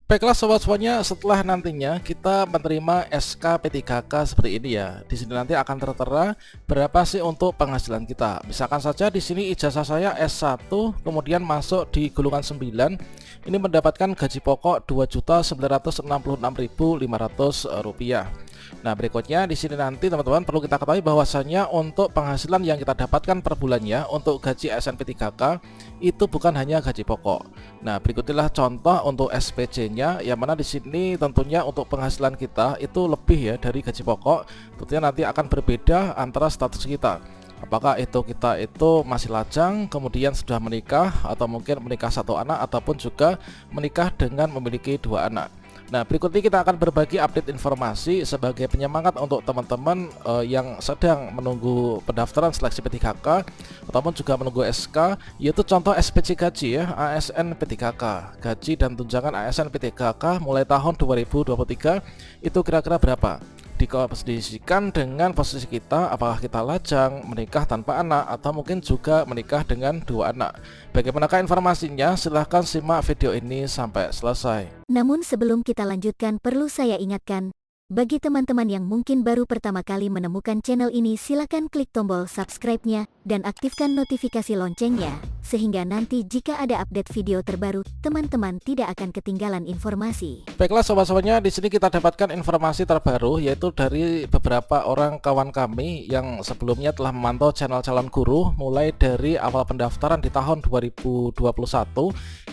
Baiklah sobat semuanya, setelah nantinya kita menerima SK P3K seperti ini ya. Di sini nanti akan tertera berapa sih untuk penghasilan kita. Misalkan saja di sini ijazah saya S1, kemudian masuk di golongan 9. Ini mendapatkan gaji pokok Rp2.966.500. Nah, berikutnya di sini nanti teman-teman perlu kita ketahui bahwasannya untuk penghasilan yang kita dapatkan per bulannya untuk gaji ASN P3K itu bukan hanya gaji pokok. Nah, berikutilah contoh untuk SPJ-nya, yang mana di sini tentunya untuk penghasilan kita itu lebih ya dari gaji pokok. Tentunya nanti akan berbeda antara status kita. Apakah itu kita itu masih lajang, kemudian sudah menikah, atau mungkin menikah satu anak, ataupun juga menikah dengan memiliki dua anak. Nah, berikut ini kita akan berbagi update informasi sebagai penyemangat untuk teman-teman yang sedang menunggu pendaftaran seleksi P3K ataupun juga menunggu SK, yaitu contoh SPC gaji ya, ASN P3K. Gaji dan tunjangan ASN P3K mulai tahun 2023 itu kira-kira berapa? Dikondisikan dengan posisi kita, apakah kita lajang, menikah tanpa anak, atau mungkin juga menikah dengan dua anak. Bagaimanakah informasinya? Silahkan simak video ini sampai selesai. Namun sebelum kita lanjutkan, perlu saya ingatkan, bagi teman-teman yang mungkin baru pertama kali menemukan channel ini, silakan klik tombol subscribe-nya dan aktifkan notifikasi loncengnya, sehingga nanti jika ada update video terbaru, teman-teman tidak akan ketinggalan informasi. Baiklah sobat-sobatnya, di sini kita dapatkan informasi terbaru, yaitu dari beberapa orang kawan kami yang sebelumnya telah memantau channel calon guru mulai dari awal pendaftaran di tahun 2021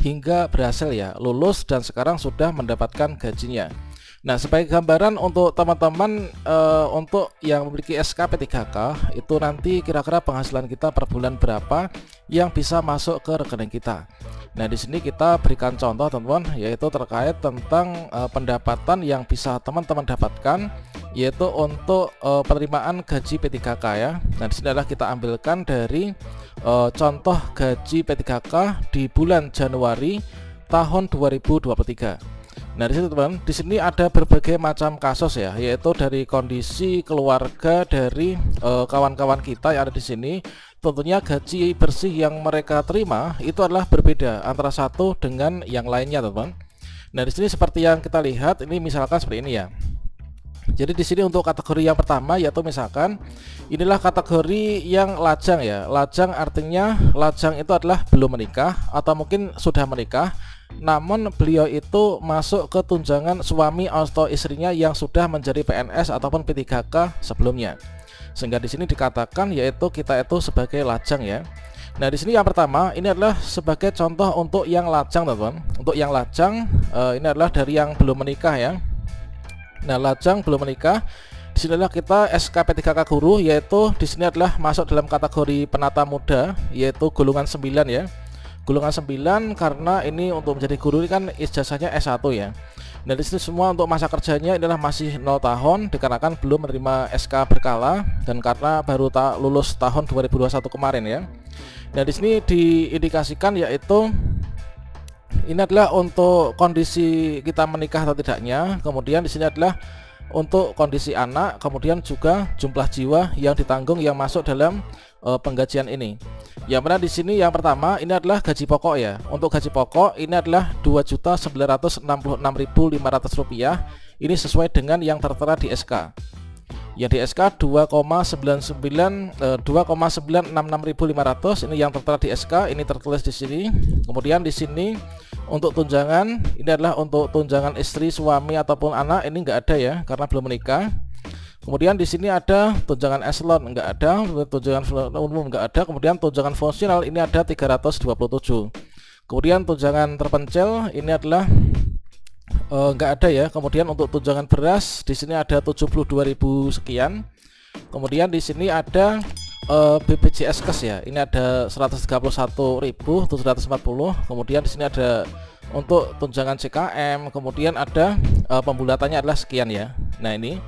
hingga berhasil ya lulus dan sekarang sudah mendapatkan gajinya. Nah, sebagai gambaran untuk teman-teman untuk yang memiliki SK P3K itu nanti kira-kira penghasilan kita per bulan berapa yang bisa masuk ke rekening kita. Nah, di sini kita berikan contoh teman-teman, yaitu terkait tentang pendapatan yang bisa teman-teman dapatkan, yaitu untuk penerimaan gaji P3K ya. Nah, di sini adalah kita ambilkan dari contoh gaji P3K di bulan Januari tahun 2023. Nah, di sini teman, di sini ada berbagai macam kasus ya, yaitu dari kondisi keluarga dari kawan-kawan kita yang ada di sini. Tentunya gaji bersih yang mereka terima itu adalah berbeda antara satu dengan yang lainnya, teman. Nah, di sini seperti yang kita lihat, ini misalkan seperti ini ya. Jadi di sini untuk kategori yang pertama, yaitu misalkan inilah kategori yang lajang ya. Lajang artinya lajang itu adalah belum menikah atau mungkin sudah menikah, namun beliau itu masuk ke tunjangan suami atau istrinya yang sudah menjadi PNS ataupun P3K sebelumnya. Sehingga di sini dikatakan yaitu kita itu sebagai lajang ya. Nah, di sini yang pertama ini adalah sebagai contoh untuk yang lajang, teman-teman. Untuk yang lajang ini adalah dari yang belum menikah ya. Nah, lajang belum menikah. Di sini adalah kita SK P3K guru, yaitu di sini adalah masuk dalam kategori penata muda, yaitu golongan 9 ya. Golongan 9 karena ini untuk menjadi guru ini kan ijazahnya S1 ya. Nah, di sini semua untuk masa kerjanya adalah masih 0 tahun dikarenakan belum menerima SK berkala dan karena baru lulus tahun 2021 kemarin ya. Nah, di sini diindikasikan yaitu ini adalah untuk kondisi kita menikah atau tidaknya. Kemudian di sini adalah untuk kondisi anak, kemudian juga jumlah jiwa yang ditanggung yang masuk dalam penggajian ini. Yang mana di sini yang pertama ini adalah gaji pokok ya. Untuk gaji pokok ini adalah Rp2.966.500. Ini sesuai dengan yang tertera di SK. Yang di SK 2,966.500 ini yang tertera di SK, ini tertulis di sini. Kemudian di sini untuk tunjangan ini adalah untuk tunjangan istri, suami ataupun anak, ini enggak ada ya karena belum menikah. Kemudian di sini ada tunjangan eselon enggak ada, tunjangan umum enggak ada. Kemudian tunjangan fungsional ini ada 327. Kemudian tunjangan terpencil ini adalah enggak ada ya. Kemudian untuk tunjangan beras di sini ada 72.000 sekian. Kemudian di sini ada BPJS Kes ya. Ini ada 131.740. Kemudian di sini ada untuk tunjangan CKM. Kemudian ada pembulatannya adalah sekian ya. Nah, ini.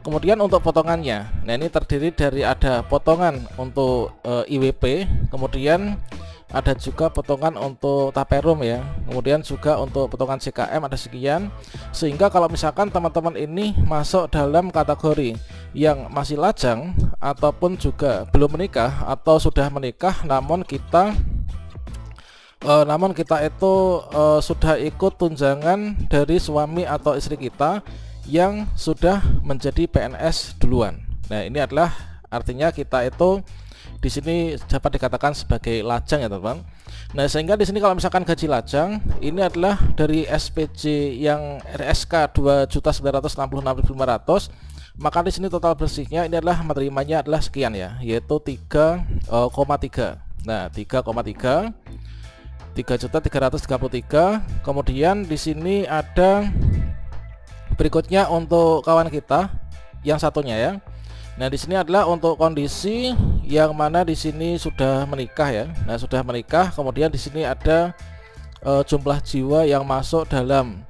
Kemudian untuk potongannya, nah ini terdiri dari ada potongan untuk IWP, kemudian ada juga potongan untuk taperum ya, kemudian juga untuk potongan CKM ada sekian. Sehingga kalau misalkan teman-teman ini masuk dalam kategori yang masih lajang ataupun juga belum menikah atau sudah menikah namun kita Namun kita itu sudah ikut tunjangan dari suami atau istri kita yang sudah menjadi PNS duluan. Nah, ini adalah artinya kita itu di sini dapat dikatakan sebagai lajang ya teman-teman. Nah, sehingga di sini kalau misalkan gaji lajang ini adalah dari SPJ yang RSK 2.966.500, maka di sini total bersihnya ini adalah menerimanya adalah sekian ya, yaitu 3,3. Nah, 3,3 3.333. Kemudian di sini ada berikutnya untuk kawan kita yang satunya ya. Nah, di sini adalah untuk kondisi yang mana di sini sudah menikah ya. Nah, sudah menikah. Kemudian di sini ada jumlah jiwa yang masuk dalam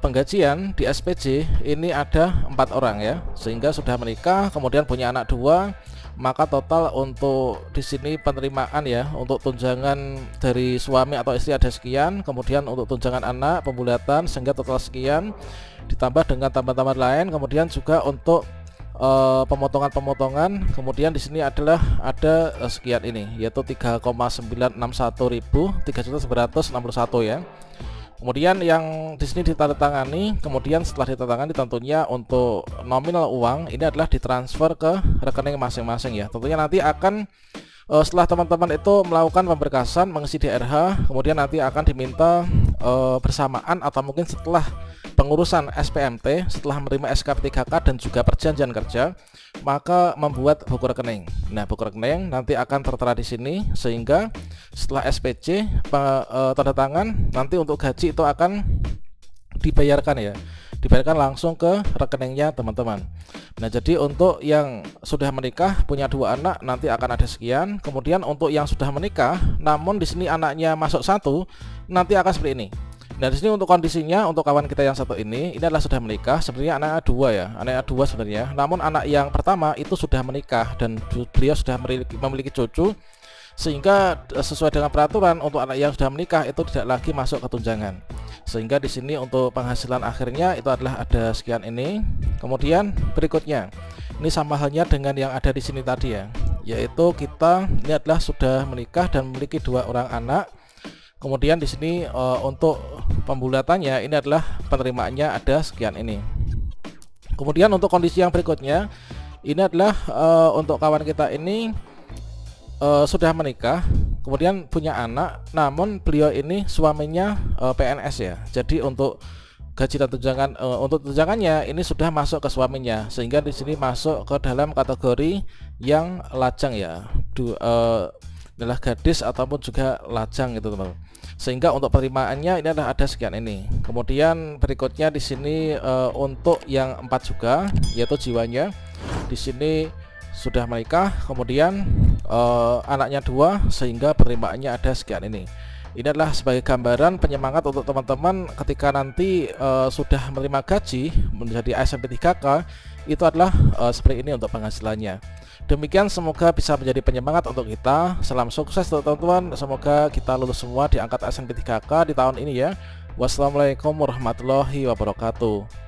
penggajian di SPJ ini ada 4 orang ya, sehingga sudah menikah, kemudian punya anak 2. Maka total untuk di sini penerimaan ya untuk tunjangan dari suami atau istri ada sekian, kemudian untuk tunjangan anak pembulatan sehingga total sekian, ditambah dengan tambahan-tambahan lain, kemudian juga untuk pemotongan-pemotongan, kemudian di sini adalah ada sekian ini, yaitu 3,961.000, 3.961 ya. Kemudian yang di sini ditandatangani, kemudian setelah ditandatangani tentunya untuk nominal uang ini adalah ditransfer ke rekening masing-masing ya. Tentunya nanti akan setelah teman-teman itu melakukan pemberkasan mengisi DRH, kemudian nanti akan diminta bersamaan atau mungkin setelah pengurusan SPMT, setelah menerima SKP3K dan juga perjanjian kerja, maka membuat buku rekening. Nah, buku rekening nanti akan tertera di sini, sehingga setelah SPC tanda tangan, nanti untuk gaji itu akan dibayarkan ya, dibayarkan langsung ke rekeningnya teman-teman. Nah, jadi untuk yang sudah menikah punya 2 anak nanti akan ada sekian. Kemudian untuk yang sudah menikah namun di sini anaknya masuk 1, nanti akan seperti ini. Nah, di sini untuk kondisinya untuk kawan kita yang satu ini adalah sudah menikah. Sebenarnya anaknya 2 ya, anaknya 2 sebenarnya. Namun anak yang pertama itu sudah menikah dan beliau sudah memiliki cucu, sehingga sesuai dengan peraturan untuk anak yang sudah menikah itu tidak lagi masuk ke tunjangan. Sehingga di sini untuk penghasilan akhirnya itu adalah ada sekian ini. Kemudian berikutnya ini sama halnya dengan yang ada di sini tadi ya, yaitu kita ini adalah sudah menikah dan memiliki 2 orang anak. Kemudian di sini untuk pembulatannya ini adalah penerimaannya ada sekian ini. Kemudian untuk kondisi yang berikutnya ini adalah untuk kawan kita ini sudah menikah, kemudian punya anak, namun beliau ini suaminya PNS ya. Jadi untuk gaji dan tunjangan untuk tunjangannya ini sudah masuk ke suaminya, sehingga di sini masuk ke dalam kategori yang lajang ya, adalah gadis ataupun juga lajang gitu teman-teman. Sehingga untuk penerimaannya ini adalah ada sekian ini. Kemudian berikutnya di sini untuk yang 4 juga, yaitu jiwanya di sini sudah menikah, kemudian anaknya 2, sehingga penerimaannya ada sekian ini. Ini adalah sebagai gambaran penyemangat untuk teman-teman ketika nanti sudah menerima gaji menjadi ASNP3K, itu adalah seperti ini untuk penghasilannya. Demikian, semoga bisa menjadi penyemangat untuk kita. Salam sukses teman-teman, semoga kita lulus semua diangkat ASNP3K di tahun ini ya. Wassalamualaikum warahmatullahi wabarakatuh.